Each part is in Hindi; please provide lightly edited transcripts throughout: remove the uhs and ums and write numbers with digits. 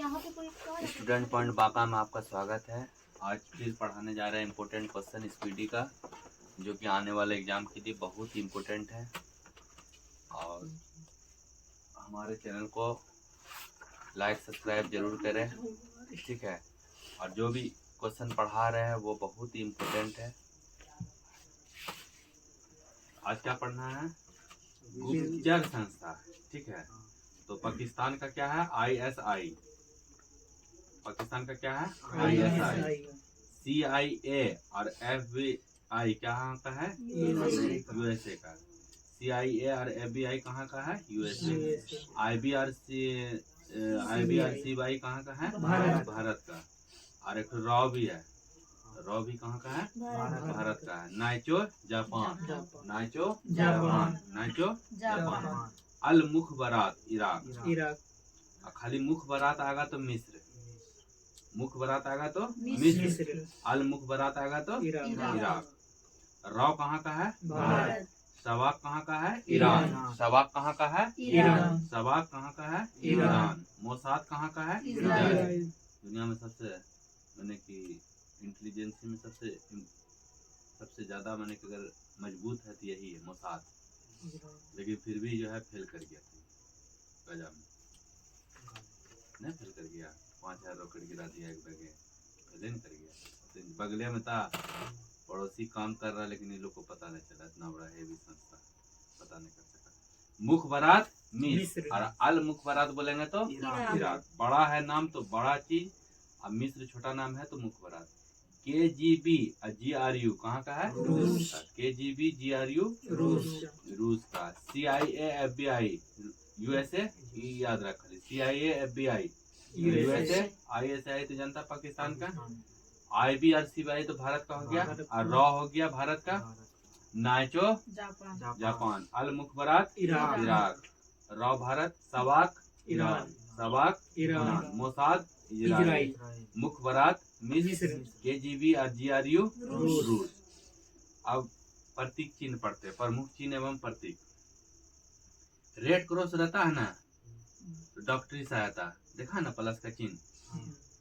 स्टूडेंट पॉइंट बांका में आपका स्वागत है। आज फिर पढ़ाने जा रहे हैं इम्पोर्टेंट क्वेश्चन स्पीडी का, जो कि आने वाले एग्जाम के लिए बहुत ही इम्पोर्टेंट है। और हमारे चैनल को लाइक सब्सक्राइब जरूर करें, ठीक है। और जो भी क्वेश्चन पढ़ा रहे हैं वो बहुत ही इम्पोर्टेंट है। आज क्या पढ़ना है? गुप्तचर संस्था, ठीक है। तो पाकिस्तान का क्या है? ISI। पाकिस्तान का क्या है? ISI। CIA और FBI कहाँ का है? USA का। CIA और FBI कहाँ का है? USA। IB और CBI कहाँ का है? भारत का। और एक रॉ भी है, रॉ भी कहाँ का है? भारत का है। Naicho Japan, Naicho Japan, Naicho Japan. Al Mukhabarat Iraq. खाली मुखबरात आएगा तो मिस्र, मुखबरात आएगा तो मिस्र, अल मुखबरात आएगा तो इराक। रॉ कहाँ का है? भारत। सवाक कहाँ का है? ईरान। सवाक कहाँ का है? ईरान। सवाक कहाँ का है? ईरान। मोसाद कहाँ का है? इजराइल। दुनिया में सबसे माने कि इंटेलिजेंसी में सबसे ज्यादा माने कि अगर मजबूत है तो यही है, मोसाद। लेकिन फिर भी जो है फेल कर गया गजा में, नहीं फेल कर गया। 5000 रॉकेट गिरा दिया एक जगह, फेल कर गया। तो बगले में था, पड़ोसी काम कर रहा, लेकिन इन लोग को पता नहीं चला। इतना बड़ा हेवी संस्था पता नहीं कर सका। मुखबरात मिस्र और अल मुखबरात बोलेंगे तो इराक। बड़ा है नाम तो बड़ा चीज, और मिस्र छोटा नाम है तो मुखबरात। KGB और GRU कहाँ का है? रूस का। KGB GRU रूस का। CIA FBI USA, याद रख। CIA FBI USA। ISI तो जनता पाकिस्तान का। IB और CBI तो भारत का हो गया, और रॉ हो गया भारत का। Naicho Japan. Al Mukhabarat Iraq. रॉ Bharat. SAVAK Iran. SAVAK Iran. Mossad Israel. Mukhabarat मिस्र। KGB और GRU रूस। अब प्रतीक चिन्ह पढ़ते हैं, प्रमुख चिन्ह एवं प्रतीक। रेड क्रॉस रहता है ना, तो डॉक्टरी सहायता, देखा ना प्लस का चिन्ह,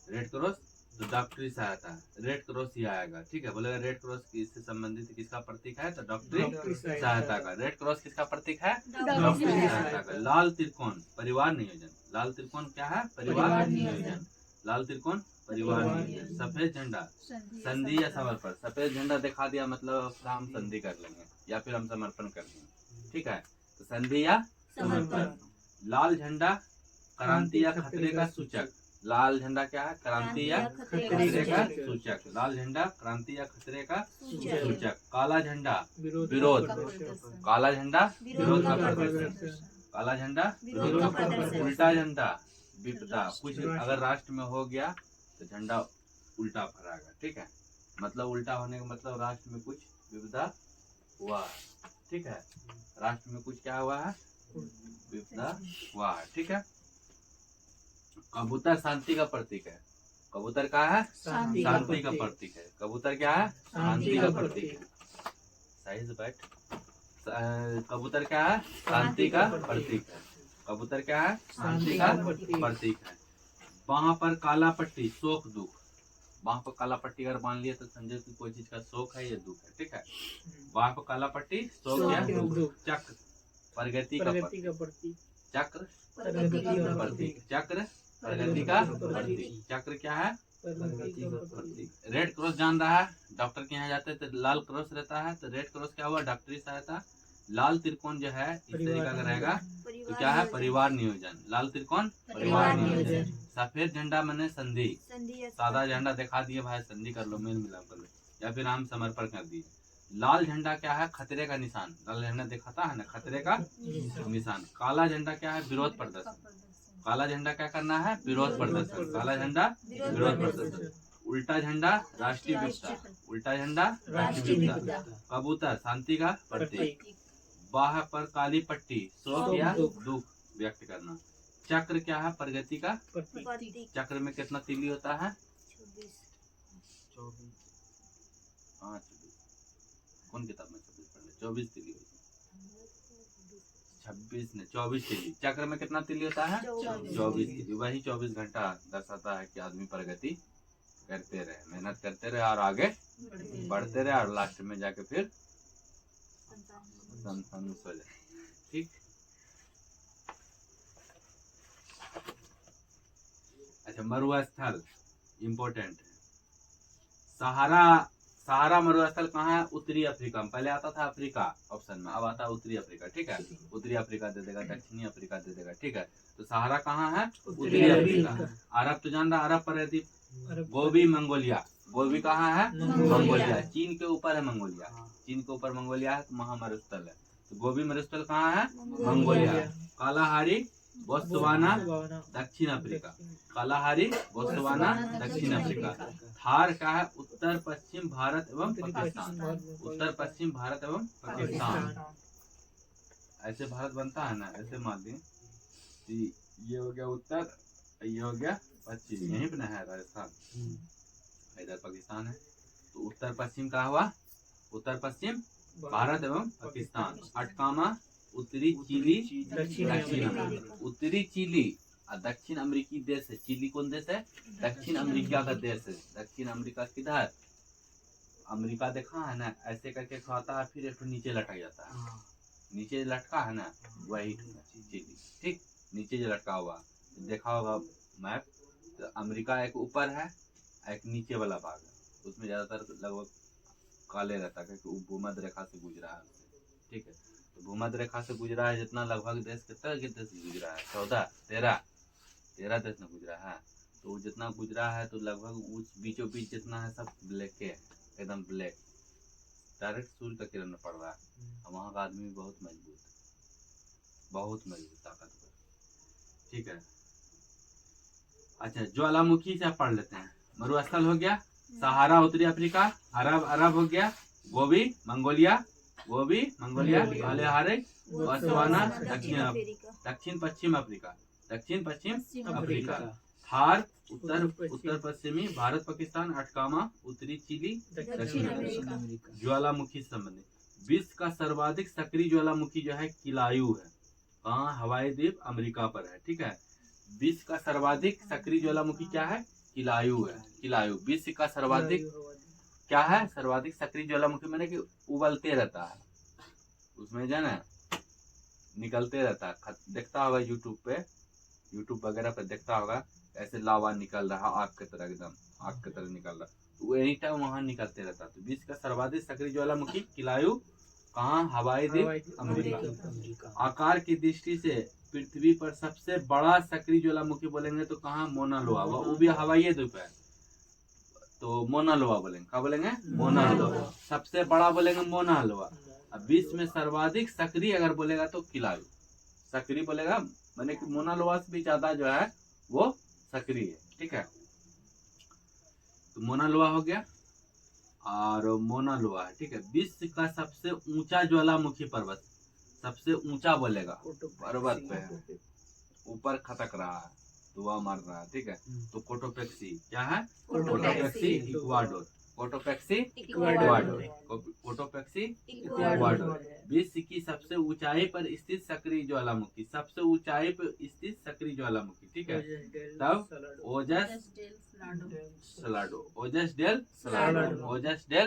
रेड क्रॉस तो डॉक्टरी सहायता, रेड क्रॉस ही आएगा, ठीक है। बोलेगा रेड क्रॉस किससे संबंधित किसका प्रतीक है? तो डॉक्टरी सहायता का। रेड क्रॉस किसका प्रतीक है? डॉक्टरी सहायता का। लाल त्रिकोण परिवार नियोजन। लाल त्रिकोण क्या है? परिवार नियोजन। लाल त्रिकोण परिवार नियोजन। सफेद झंडा संधि या समर्पण। सफेद झंडा दिखा दिया मतलब हम संधि कर लेंगे या फिर हम समर्पण कर लेंगे, ठीक है। तो संधि या समर्पण। लाल झंडा क्रांति या खतरे का सूचक। लाल झंडा क्या है? क्रांति या खतरे का सूचक। लाल झंडा क्रांति या खतरे का सूचक। काला झंडा विरोध। काला झंडा विरोध का प्रदर्शन। काला झंडा विरोध का प्रदर्शन। उल्टा झंडा विपदा। कुछ अगर राष्ट्र में हो गया तो झंडा उल्टा फहराएगा, ठीक है। मतलब उल्टा होने का मतलब राष्ट्र में कुछ विपदा हुआ है, ठीक है। राष्ट्र में कुछ क्या हुआ है? विपदा हुआ है, ठीक है। कबूतर शांति का प्रतीक है। कबूतर क्या है? शांति का प्रतीक है। कबूतर क्या है? शांति का प्रतीक है। सही से बैठ। कबूतर क्या है? शांति का प्रतीक है। कबूतर क्या है? शांति का प्रतीक है। वहां पर काला पट्टी शोक दुख। वहां पर काला पट्टी अगर मान लिया तो समझो कि कोई चीज का शोक है या दुख है, ठीक है। वहां पर काला पट्टी शोक या दुख। चक्र प्रगति का प्रतीक। चक्र प्रगति का प्रतीक। चक्र प्रगति का प्रतीक। चक्र क्या है? प्रगति का प्रतीक। रेड क्रॉस जान रहा है, डॉक्टर के यहाँ जाते हैं तो लाल क्रॉस रहता है, तो रेड क्रॉस क्या हुआ? डॉक्टरी सहायता। लाल त्रिकोण जो है इस तरीके का रहेगा तो क्या है? परिवार नियोजन। लाल त्रिकोण परिवार नियोजन। सफेद झंडा मैंने संधि। सादा झंडा दिखा दिए भाई, संधि कर लो, मेल मिलाप कर लो, या फिर हम समर्पण कर दिए। लाल झंडा क्या है? खतरे का निशान। लाल झंडा दिखाता है ना, खतरे का निशान। काला झंडा क्या है? विरोध प्रदर्शन। काला झंडा क्या करना है? विरोध प्रदर्शन। काला झंडा विरोध प्रदर्शन। उल्टा झंडा राष्ट्रीय विपदा। उल्टा झंडा राष्ट्रीय विपदा। कबूतर शांति का प्रतीक। बाह पर काली पट्टी शोक या दुख व्यक्त करना। चक्र क्या है? प्रगति का प्रतीक। चक्र में कितना तीली होता है? 24। हाँ 24। कौन किताब में 24 पढ़ ले? 24 तीली होती है। 26 ने 24 केजी। चक्र में कितना तिल्ली होता है? 24 केजी। वही 24 घंटा दर्शाता है कि आदमी प्रगति करते रहे, मेहनत करते रहे और आगे बढ़ते रहे और लास्ट में जाके फिर संतुष्ट हो जाए। ठीक। अच्छा, मरुस्थल इम्पोर्टेंट है। सहारा मरुस्थल कहाँ है? उत्तरी अफ्रीका में। पहले आता था अफ्रीका ऑप्शन में, अब आता है उत्तरी अफ्रीका। ठीक है, उत्तरी अफ्रीका दे देगा, दक्षिणी अफ्रीका दे देगा। ठीक है, तो सहारा कहाँ है? उत्तरी अफ्रीका। अरब तो जान रहा, अरब पर रहती गोबी मंगोलिया। गोबी कहाँ है? मंगोलिया। चीन के ऊपर है मंगोलिया, चीन के ऊपर मंगोलिया है, तो महामरुस्थल है। तो गोबी मरुस्थल कहाँ है? मंगोलिया। कालाहारी बोत्सवाना दक्षिण अफ्रीका। कालाहारी बोत्सवाना दक्षिण अफ्रीका। थार क्या है? उत्तर पश्चिम भारत एवं पाकिस्तान। उत्तर पश्चिम भारत एवं पाकिस्तान। ऐसे भारत बनता है ना, ऐसे मान ली ये हो गया उत्तर, ये हो गया पश्चिम, यहीं पे ना है राजस्थान, इधर पाकिस्तान है। तो उत्तर पश्चिम का हुआ उत्तर पश्चिम भारत एवं पाकिस्तान। अटकामा उत्तरी चिली दक्षिण अमेरिका। उत्तरी चिली और दक्षिण अमेरिकी देश है। चिली कौन देश है? दक्षिण अमेरिका का देश है। दक्षिण अमेरिका किधर? अमेरिका देखा है ना, ऐसे करके खाता है, फिर नीचे लटक जाता है। नीचे लटका है ना, वही चिली। ठीक, नीचे जो लटका हुआ देखा होगा मैप, तो अमेरिका एक ऊपर है, एक नीचे वाला भाग है, उसमें ज्यादातर लगभग काले रहता है क्योंकि वो भूमध्य रेखा से गुजरा है। ठीक है, तो भूमध्य रेखा से गुजरा है जितना, लगभग देश कितना देश गुजरा है? 13 देश में गुजरा है। तो जितना गुजरा है तो लगभग उस बीचों बीच जितना है सब ब्लैक है, एकदम ब्लैक, डायरेक्ट सूर्य का किरण पड़ रहा है। और वहाँ का आदमी बहुत मजबूत, बहुत मजबूत, ताकतवर। ठीक है, अच्छा ज्वालामुखी से पढ़ लेते हैं। मरुस्थल हो गया, सहारा उत्तरी अफ्रीका, अरब हो गया, गोबी मंगोलिया, कालेहारे बोत्सवाना दक्षिण पश्चिम अफ्रीका। थार उत्तर पश्चिमी भारत पाकिस्तान। अटकामा उत्तरी चिली दक्षिण अमेरिका। ज्वालामुखी से संबंधित विश्व का सर्वाधिक सक्रिय ज्वालामुखी जो है किलायू है। कहाँ? हवाई द्वीप अमेरिका पर है। ठीक है, विश्व का सर्वाधिक सक्रिय ज्वालामुखी क्या है? किलायू है। किलायू विश्व का सर्वाधिक क्या है? सर्वाधिक सक्रिय ज्वालामुखी मैंने कि उबलते रहता है, उसमें जो है ना निकलते रहता है। देखता होगा यूट्यूब वगैरह पे देखता होगा, ऐसे लावा निकल रहा आग की तरह, एकदम आग की तरह निकल रहा, तो एनी टाइम वहां निकलते रहता है। तो विश्व का सर्वाधिक सक्रिय ज्वालामुखी किलायू कहाँ? हवाई द्वीप अमेरिका। आकार की दृष्टि से पृथ्वी पर सबसे बड़ा सक्रिय ज्वालामुखी बोलेंगे तो कहाँ? मोना लोआ, वो भी हवाई द्वीप है, तो मोना लोआ बोलेंगे। क्या बोलेंगे? मोना लोआ। सबसे बड़ा बोलेंगे मोना लोआ। अब विश्व में सर्वाधिक सक्रिय अगर बोलेगा तो किलायू सक्रिय बोलेगा, मैंने कि मोना लोआ से भी ज्यादा जो है वो सक्रिय है। ठीक है, तो मोना लोआ हो गया और मोना लोआ है। ठीक है, विश्व का सबसे ऊंचा ज्वालामुखी पर्वत, सबसे ऊंचा बोलेगा पर्वत पे है, ऊपर खटक रहा है, धुआं मार रहा है। ठीक है, तो कोटोपेक्सी क्या है? Cotopaxi Ecuador. Cotopaxi Ecuador. विश्व की सबसे ऊंचाई पर स्थित सक्रिय ज्वालामुखी, सबसे ऊंचाई पर स्थित सक्रिय ज्वालामुखी। ठीक है, तब ओजस डेल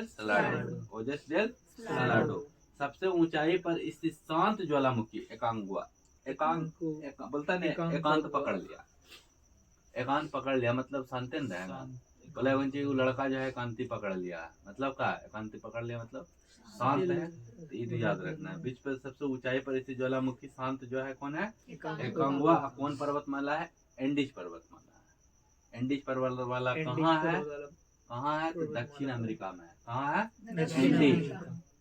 सलाडो। सबसे ऊंचाई पर स्थित शांत ज्वालामुखी एकांगुआ। बोलता नहीं, एकांत पकड़ लिया मतलब शांति में रहेगा। बोले वो लड़का जो है एकांति पकड़ लिया, मतलब क्या? एकांति पकड़ लिया मतलब शांत है। तो ये तो याद रखना है। विश्व पर सबसे ऊंचाई पर स्थित ज्वालामुखी शांत जो है कौन है? एकांगुआ। कौन पर्वतमाला है? एंडीज पर्वतमाला है। एंडीज पर्वतमाला कहाँ है? तो दक्षिण अमेरिका में है। कहाँ है?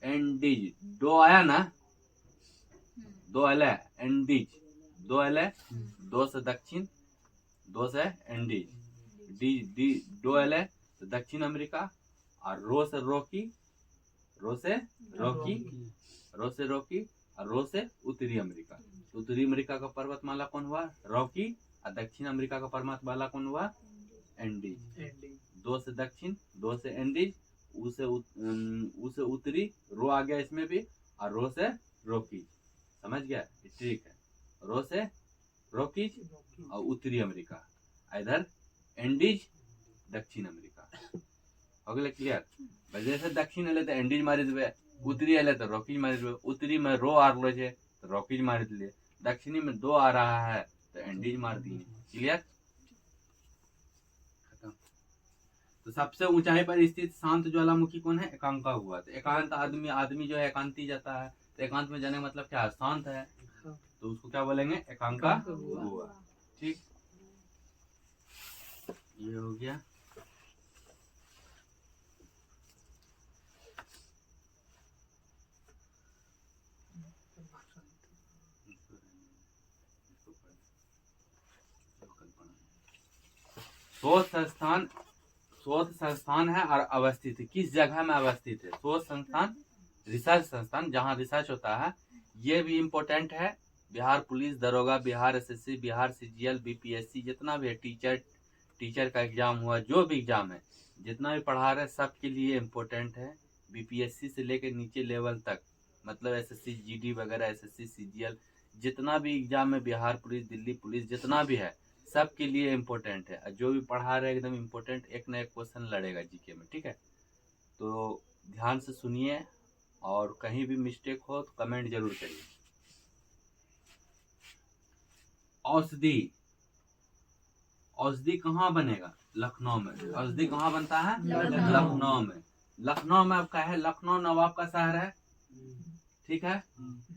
एंडीज। दो आया ना, दो एल है एंडीज, दो एल है, दो से दक्षिण, दो से एंडीज, डी दो एल है तो दक्षिण अमेरिका, और रो से रॉकी और रो से उत्तरी अमेरिका। तो उत्तरी अमेरिका का पर्वतमाला कौन हुआ? रॉकी। और दक्षिण अमेरिका का पर्वतमाला कौन हुआ? एंडीज। दो से दक्षिण, दो से एंडीज, उसे उत्तरी, रो आ गया इसमें भी, और रो से रॉकी। समझ गया, ठीक है। रो से रोकीज और उत्तरी अमेरिका, इधर एंडीज दक्षिण अमेरिका। हो गया क्लियर। जैसे दक्षिण एले तो एंडीज मारी देवे, उत्तरी एले तो रॉकीज मारी देवे। उत्तरी में रो आ रहा है तो रॉकीज मार दिए, दक्षिणी में दो आ रहा है तो एंडीज मार दिए। क्लियर, खत्म। तो सबसे ऊंचाई पर स्थित शांत ज्वालामुखी कौन है? एकांका हुआ। तो एकांत आदमी जो है एकांती जाता है, तो एकांत में जाने का मतलब क्या है? शांत है, तो उसको क्या बोलेंगे? एकांका हुआ। ठीक, ये हो गया। शोध संस्थान है और अवस्थित है, किस जगह में अवस्थित है? शोध संस्थान, रिसर्च संस्थान, जहाँ रिसर्च होता है। ये भी इम्पोर्टेंट है। बिहार पुलिस दरोगा, Bihar SSC, Bihar CGL, BPSC, जितना भी है, टीचर का एग्जाम हुआ, जो भी एग्जाम है, जितना भी पढ़ा रहे सबके लिए इम्पोर्टेंट है। बीपीएससी से लेकर नीचे लेवल तक, मतलब एसएससी जीडी वगैरह, एसएससी सीजीएल, जितना भी एग्जाम है, बिहार पुलिस, दिल्ली पुलिस, जितना भी है, सबके लिए इम्पोर्टेंट है। जो भी पढ़ा रहे एकदम इम्पोर्टेंट, एक ना एक क्वेश्चन लड़ेगा जीके में। ठीक है, तो ध्यान से सुनिए और कहीं भी मिस्टेक हो तो कमेंट जरूर करिए। औषधि, औषधि कहाँ बनेगा? लखनऊ में। औषधि कहाँ बनता है? लखनऊ में। लखनऊ में अब क्या है? लखनऊ नवाब का शहर है, ठीक है,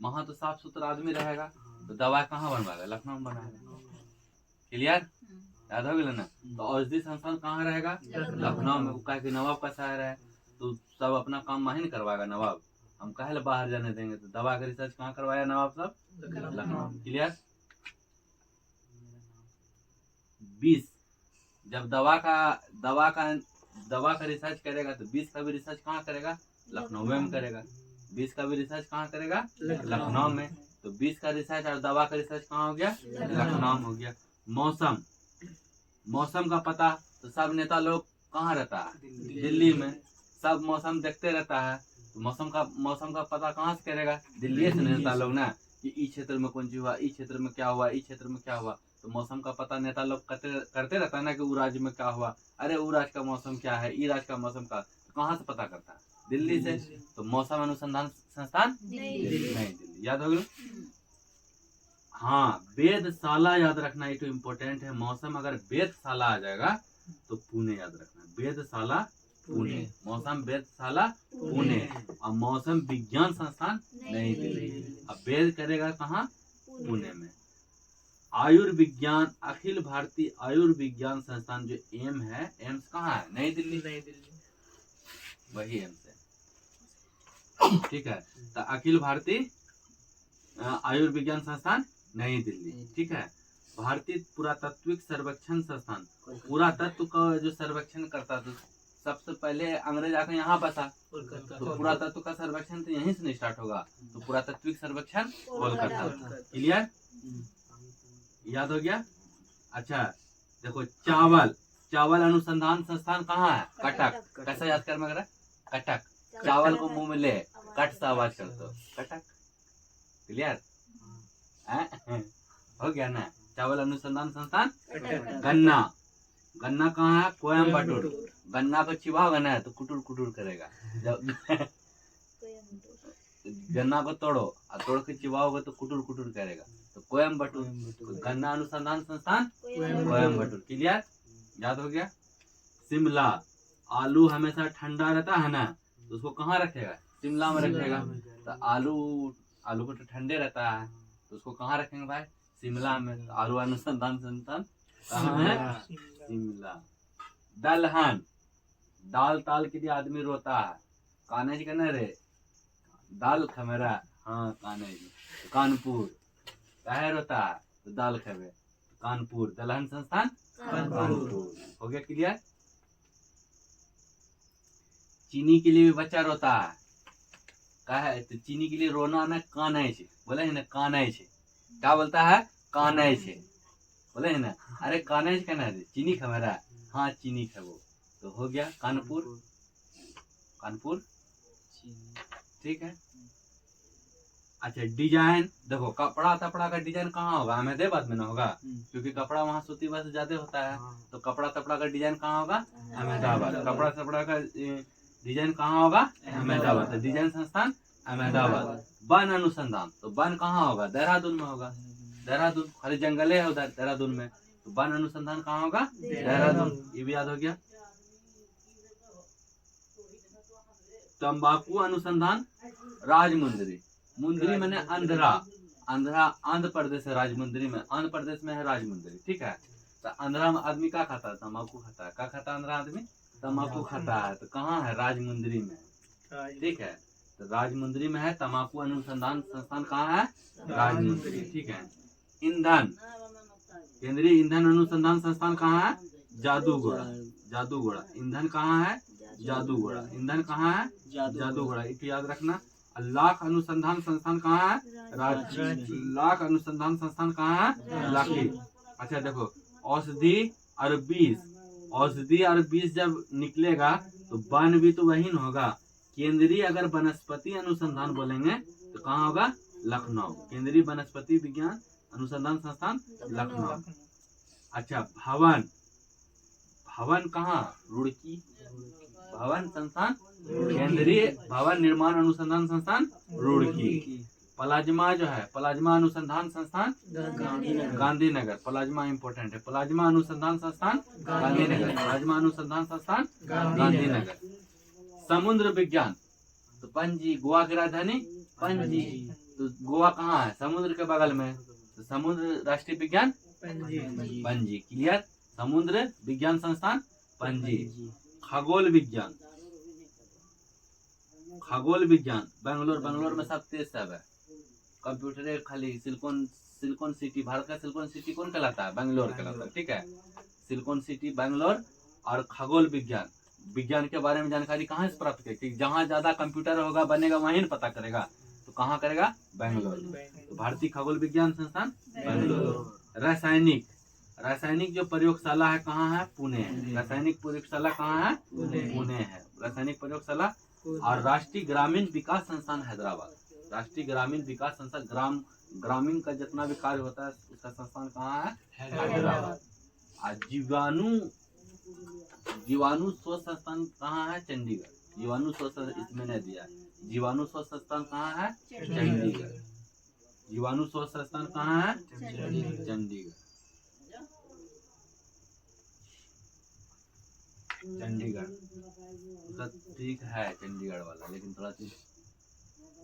वहां तो साफ सुथरा आदमी रहेगा, तो दवा कहाँ बनवाएगा? लखनऊ में बनाएगा। क्लियर, याद हो गया ना? तो औषधि संस्थान कहाँ रहेगा? लखनऊ में। कहा कि नवाब का शहर है, तो सब अपना काम वहीं करवाएगा नवाब, हम काहे बाहर जाने देंगे? तो दवा का रिसर्च कहाँ करवाया नवाब साहब? लखनऊ। क्लियर। 20 जब दवा का रिसर्च करेगा तो 20 का भी रिसर्च कहाँ करेगा? लखनऊ में करेगा। 20 का भी रिसर्च कहाँ करेगा? लखनऊ में। तो 20 का रिसर्च और दवा का रिसर्च कहाँ हो गया? लखनऊ में हो गया। मौसम, मौसम का पता तो सब नेता लोग कहाँ रहता है? दिल्ली में। सब मौसम देखते रहता है, तो मौसम का पता कहाँ से करेगा? दिल्ली से नेता लोग ना, कि इस क्षेत्र में कौन चीज हुआ, इस क्षेत्र में क्या हुआ, इस क्षेत्र में क्या हुआ। तो मौसम का पता नेता लोग करते रहता है ना, कि वो राज्य में क्या हुआ, अरे वो राज्य का मौसम क्या है, ई राज्य का मौसम का, तो कहाँ से पता करता है? दिल्ली से। तो मौसम अनुसंधान संस्थान दिल्ली। याद हो गया। हाँ, वेधशाला याद रखना, ये तो इम्पोर्टेंट है। मौसम अगर वेधशाला आ जाएगा तो पुणे याद रखना, वेधशाला पुणे। मौसम वेधशाला पुणे, और मौसम विज्ञान संस्थान नई दिल्ली। अब वेद करेगा कहाँ? पुणे में। आयुर्विज्ञान, अखिल भारतीय आयुर्विज्ञान संस्थान जो एम है, एम्स कहाँ है? नई दिल्ली। वही एम्स है, ठीक है। तो अखिल भारतीय आयुर्विज्ञान संस्थान नई दिल्ली, ठीक है। भारतीय पुरातात्विक सर्वेक्षण संस्थान, पुरातत्व का जो सर्वेक्षण करता था, सबसे पहले अंग्रेज आकर यहाँ बसा, तो पुरातत्व का सर्वेक्षण तो यहीं से स्टार्ट होगा, तो पुरातात्विक सर्वेक्षण कोलकाता। क्लियर, याद हो गया। अच्छा देखो, चावल अनुसंधान संस्थान कहाँ है? कटक। कैसा याद कर मगर? कटक। चावल को मुंह में ले, कट सा आवाज कर दो, कटक। क्लियर, हो गया ना? चावल अनुसंधान संस्थान। गन्ना कहाँ है? कोयम्बटूर। गन्ना को चिबाओगे ना तो कुटुर कुटुर करेगा। जब गन्ना को तोड़ो और तोड़ के चिबाओगे तो कुटुर कुटुर करेगा, तो कोयम्बटूर। गन्ना अनुसंधान संस्थान कोयम्बटूर। क्लियर, याद हो गया। शिमला, आलू हमेशा ठंडा रहता है ना, तो उसको कहाँ रखेगा? शिमला में रखेगा। तो आलू को तो ठंडे रहता है, तो उसको कहाँ रखेंगे भाई? शिमला में। तो आलू अनुसंधान संस्थान कहाँ है? शिमला। दलहन, दाल ताल के लिए आदमी रोता है, कान्हा जी का ना रे, दाल खमेरा, हाँ कान्हा जी। कानपुर, काहे रोता है? तो दाल खेबे, कानपुर। दलहन संस्थान कानपुर। हो गया क्लियर। चीनी के लिए भी बच्चा रोता है, काहे? तो चीनी के लिए रोना ना कान्हा छे, बोले है ना कान्हा छे, क्या बोलता है? कान्हा छे, बोले है ना, अरे कान्हा कहना है, चीनी खमेरा, हाँ चीनी खेबो। तो हो गया कानपुर, ठीक है। अच्छा डिजाइन देखो, कपड़ा तपड़ा का डिजाइन कहाँ होगा? अहमदाबाद में ना होगा, क्योंकि कपड़ा वहाँ सूती बस ज्यादा होता है। तो कपड़ा तपड़ा का डिजाइन कहाँ होगा? अहमदाबाद। कपड़ा तपड़ा का डिजाइन कहाँ होगा? अहमदाबाद। तो डिजाइन संस्थान अहमदाबाद। वन अनुसंधान, तो वन कहाँ होगा? देहरादून में होगा। देहरादून खाली जंगले है उधर देहरादून में, तो वन अनुसंधान कहाँ होगा? देहरादून। ये भी याद हो गया। तंबाकू अनुसंधान राजमुंदरी। मुंदरी मैंने आंध्रा, आंध्र प्रदेश है। राजमुंदरी में, आंध्र प्रदेश में है राजमुंदरी, ठीक है। तो आंध्रा में आदमी क्या खाता है? तंबाकू खाता है। क्या खाता है आंध्रा आदमी? तंबाकू खाता है। तो कहाँ है? राजमुंदरी में, ठीक है। तो राजमुंदरी में है। तंबाकू अनुसंधान संस्थान कहाँ है? राजमुंदरी, ठीक है। ईंधन, केंद्रीय ईंधन अनुसंधान संस्थान कहाँ है? जादूगोड़ा। जादूगोड़ा। ईंधन कहाँ है? जादूगोड़ा। ईंधन कहाँ है? जादूगोड़ा। इसे याद रखना। लाख अनुसंधान संस्थान कहाँ है? रांची। लाख अनुसंधान संस्थान कहाँ है? रांची। अच्छा देखो, औषधि और बीज, औषधि और बीज जब निकलेगा तो वन भी तो वही न होगा। केंद्रीय अगर वनस्पति अनुसंधान बोलेंगे तो कहाँ होगा? लखनऊ। केंद्रीय वनस्पति विज्ञान अनुसंधान संस्थान लखनऊ। अच्छा भवन, भवन कहाँ? रुड़की। भवन संस्थान, केंद्रीय भवन निर्माण अनुसंधान संस्थान रुड़की। प्लाज्मा जो है, प्लाज्मा अनुसंधान संस्थान गांधीनगर। प्लाज्मा इंपोर्टेंट है। प्लाज्मा अनुसंधान संस्थान गांधीनगर। प्लाज्मा अनुसंधान संस्थान गांधीनगर। समुद्र विज्ञान, तो पणजी। गोवा की राजधानी पणजी। तो गोवा कहाँ है? समुद्र के बगल में। तो समुद्र राष्ट्रीय विज्ञान पणजी। क्लियर? समुद्र विज्ञान संस्थान पणजी। खगोल विज्ञान, खगोल विज्ञान बेंगलोर। बेंगलोर में सब तेज सब है। कंप्यूटर खाली सिलिकॉन, सिलिकॉन सिटी। भारत का सिलिकॉन सिटी कौन कहलाता है? बेंगलोर कहलाता है, ठीक है। Silicon city Bangalore. और खगोल विज्ञान, विज्ञान के बारे में जानकारी कहाँ से प्राप्त करेगी? जहाँ ज्यादा कंप्यूटर होगा बनेगा वहीं पता करेगा। तो कहाँ करेगा? बेंगलोर। तो भारतीय खगोल विज्ञान संस्थान बेंगलोर। रासायनिक, रासायनिक जो प्रयोगशाला है कहाँ है? पुणे। रासायनिक प्रयोगशाला कहाँ है? पुणे है रासायनिक प्रयोगशाला। और राष्ट्रीय ग्रामीण विकास संस्थान हैदराबाद। राष्ट्रीय ग्रामीण विकास संस्थान, ग्रामीण का जितना भी कार्य होता है उसका संस्थान कहाँ है? हैदराबाद। और जीवाणु शोध संस्थान कहाँ है? चंडीगढ़। जीवाणु शोध इसमें नहीं दिया। जीवाणु शोध संस्थान कहाँ है? चंडीगढ़। जीवाणु शोध संस्थान कहाँ है? चंडीगढ़। चंडीगढ़ तो ठीक है, चंडीगढ़ वाला, लेकिन थोड़ा सी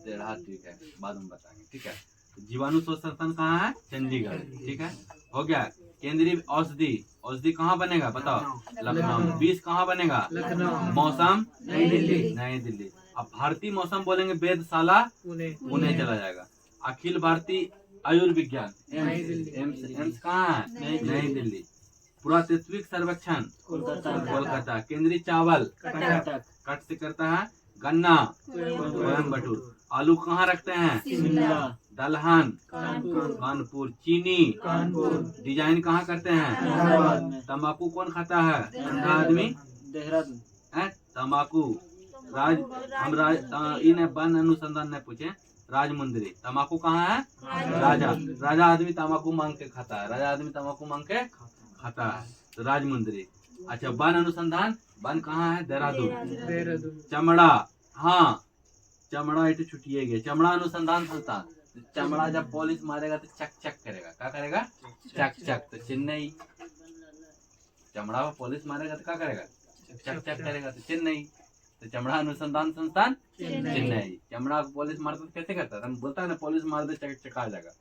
टेढ़ा ठीक है, बाद में बताएंगे, ठीक है। तो जीवाणु शोध संस्थान कहाँ है? चंडीगढ़, ठीक है। हो गया। केंद्रीय औषधि, औषधि कहाँ बनेगा बताओ? लखनऊ। बीज कहाँ बनेगा? लखनऊ। मौसम नई दिल्ली। नई दिल्ली। अब भारतीय मौसम बोलेंगे वेधशाला पुणे चला जाएगा। अखिल भारतीय आयुर्विज्ञान एम्स कहाँ है? नई दिल्ली। पुरातत्विक सर्वेक्षण कोलकाता। केंद्रीय चावल कट से करता है गन्ना कोयम्बटूर। आलू कहाँ रखते हैं? दलहन कानपुर। चीनी डिजाइन कहाँ करते हैं? तंबाकू कौन खाता है? अंधा आदमी देहरादून। तंबाकू इन वन अनुसंधान ने पूछे। राजमुंदरी। तंबाकू कहाँ है? राजा आदमी तंबाकू मांग के खाता है। राजा आदमी तंबाकू मांग के खाता है, तो राजमुंदरी। अच्छा वन अनुसंधान, वन कहाँ है? देहरादून। चमड़ा, हाँ चमड़ा इट छुटिए गए। चमड़ा अनुसंधान संस्थान, चमड़ा जब पॉलिश मारेगा तो चक चक करेगा। क्या करेगा? चक चक। तो चेन्नई। चमड़ा पर पॉलिश मारेगा तो क्या करेगा? चक चक करेगा। तो चेन्नई। तो चमड़ा अनुसंधान संस्थान चेन्नई। चमड़ा को पॉलिश मारता तो कैसे करता है? बोलता है ना पॉलिश मार दे चक चका जाएगा।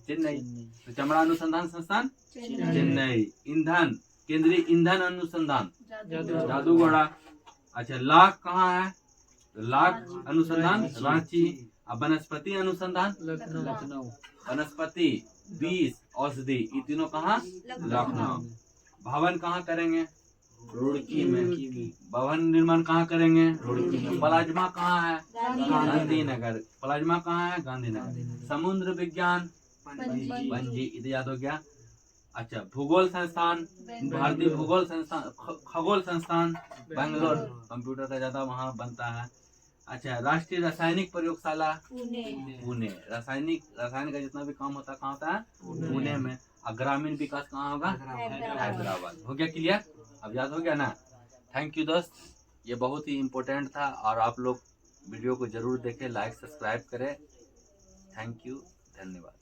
चेन्नई। तो चमड़ा अनुसंधान संस्थान चेन्नई। ईंधन, केंद्रीय ईंधन अनुसंधान जादूगोड़ा। अच्छा लाख कहाँ है? लाख अनुसंधान रांची। अब वनस्पति अनुसंधान लखनऊ। वनस्पति, बीज, औषधि, ये तीनों कहाँ? लखनऊ। भवन कहाँ करेंगे? रुड़की में। भवन निर्माण कहाँ करेंगे? रुड़की में। प्लाज्मा कहाँ है? गांधीनगर। प्लाज्मा कहाँ है? गांधीनगर। समुद्र विज्ञान पणजी, इधर याद हो गया। अच्छा भूगोल संस्थान, भारतीय भूगोल संस्थान, खगोल संस्थान बेंगलोर। कंप्यूटर का ज्यादा वहाँ बनता है। अच्छा, राष्ट्रीय रासायनिक प्रयोगशाला पुणे। पुणे। रसायन का जितना भी काम होता है कहाँ होता है? पुणे में। और ग्रामीण विकास कहाँ होगा? हैदराबाद। हो गया क्लियर? अब याद हो गया ना? थैंक यू दोस्त, ये बहुत ही इम्पोर्टेंट था और आप लोग वीडियो को जरूर देखें, लाइक सब्सक्राइब करें। थैंक यू, धन्यवाद।